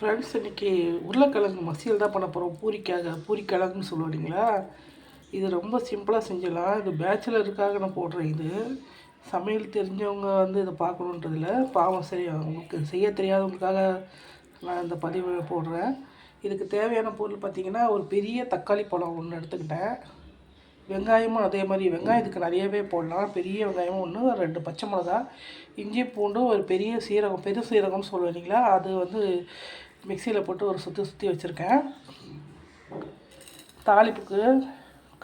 Friends, இன்றைக்கி உருளைக்கிழங்கு மசியல் தான் பண்ண போகிறோம். பூரிக்கிழங்குன்னு சொல்லுவீங்களா? இது ரொம்ப சிம்பிளாக செஞ்சிடலாம். இது பேச்சுலருக்காக நான் போடுறேன். இது சமையல் தெரிஞ்சவங்க இதை பார்க்கணுன்றதில்ல. பாவம் சரி, அவங்களுக்கு செய்ய தெரியாதவங்களுக்காக நான் இந்த பதிவு போடுறேன். இதுக்கு தேவையான பொருள் பார்த்திங்கன்னா, ஒரு பெரிய தக்காளி பழம் ஒன்று எடுத்துக்கிட்டேன். வெங்காயமும் அதே மாதிரி வெங்காயத்துக்கு நிறையவே போடலாம். பெரிய வெங்காயமும் ஒன்று, 2 பச்சை மிளகா, இஞ்சி பூண்டு, ஒரு பெரிய சீரகம், பெரு சீரகம்னு சொல்லுவீங்களா, அது மிக்சியில் போட்டு ஒரு சுற்றி வச்சுருக்கேன். தாளிப்புக்கு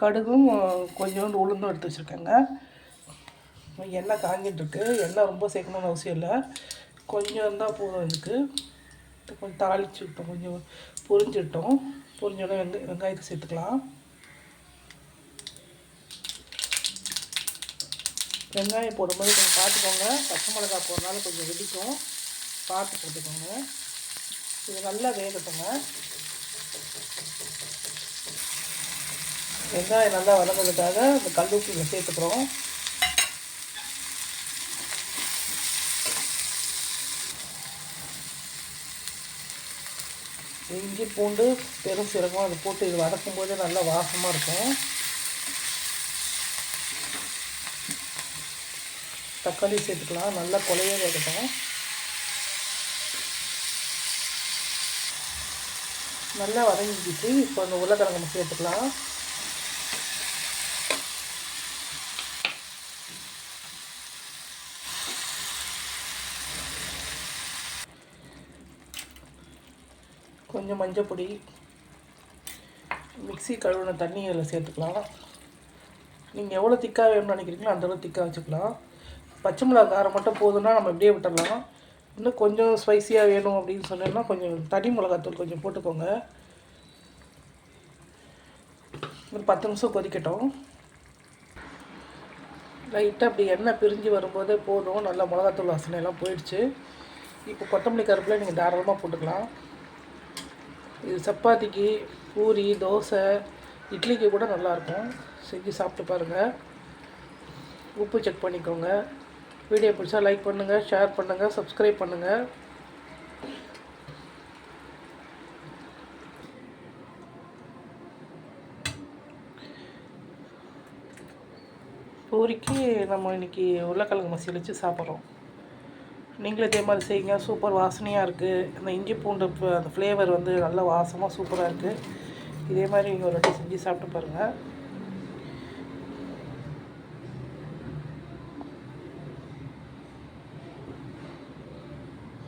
கடுகும் கொஞ்சோண்டு உளுந்தும் எடுத்து வச்சுருக்கேங்க. எண்ணெய் காஞ்சிட்டுருக்கு. எண்ணெய் ரொம்ப சேர்க்கணும்னு அவசியம் இல்லை, கொஞ்சம் இருந்தால் போதும். இதுக்கு கொஞ்சம் தாளிச்சு விட்டோம், கொஞ்சம் பொரிஞ்சோடனே வெங்காயத்தை சேர்த்துக்கலாம். வெங்காயம் போடும்போது கொஞ்சம் பார்த்துக்கோங்க. பச்சை மிளகா போடுறதுனால கொஞ்சம் வெடிக்கும், பார்த்து போட்டுக்கோங்க. இது நல்லா வேகட்டுங்க. வெங்காயம் நல்லா வதங்கிறதுக்காக இந்த கல்லுப்பு சேர்த்துக்கிறோம். இஞ்சி பூண்டு பெரும் சீரகம் அதை போட்டு இது வதக்கும்போது நல்லா வாசமாக இருக்கும். தக்காளி சேர்த்துக்கலாம். நல்லா கொலைய வேகட்டும். நல்லா வதங்கிட்டு இப்போ அந்த உருளைக்கிழங்கு நம்ம சேர்த்துக்கலாம். கொஞ்சம் மஞ்சள் பொடி, மிக்ஸி கழுவின தண்ணி அதில் சேர்த்துக்கலாம். நீங்கள் எவ்வளோ திக்காக வேணும்னு நினைக்கிறீங்களோ அந்தளவு திக்காக வச்சுக்கலாம். பச்சை மிளகா காரம் மட்டும் போதுன்னா நம்ம இப்படியே விட்டுடலாம். இன்னும் கொஞ்சம் ஸ்பைஸியாக வேணும் அப்படின்னு சொன்னோன்னா கொஞ்சம் தனி மிளகாத்தூள் கொஞ்சம் போட்டுக்கோங்க. ஒரு 10 நிமிஷம் கொதிக்கட்டும். லைட்டாக அப்படி எண்ணெய் பிரிஞ்சு வரும்போதே போதும். நல்லா மிளகாத்தூள் வாசனை எல்லாம் போயிடுச்சு. இப்போ கொத்தமல்லி கருப்பில் நீங்கள் தாராளமாக போட்டுக்கலாம். இது சப்பாத்திக்கு, பூரி, தோசை, இட்லிக்கு கூட நல்லாயிருக்கும். செஞ்சு சாப்பிட்டு பாருங்கள். உப்பு செக் பண்ணிக்கோங்க. வீடியோ பிடிச்சா லைக் பண்ணுங்கள், ஷேர் பண்ணுங்கள், சப்ஸ்கிரைப் பண்ணுங்கள். பூரிக்கு நம்ம இன்றைக்கி உருளைக்கிழங்கு மசியல் வச்சு சாப்பிட்றோம். நீங்களும் இதே மாதிரி செய்யுங்க. சூப்பர் வாசனையாக இருக்குது. இந்த இஞ்சி பூண்டு அந்த ஃப்ளேவர் நல்ல வாசமாக சூப்பராக இருக்குது. இதே மாதிரி நீங்கள் ஒரு வாட்டி செஞ்சு சாப்பிட்டு பாருங்கள்.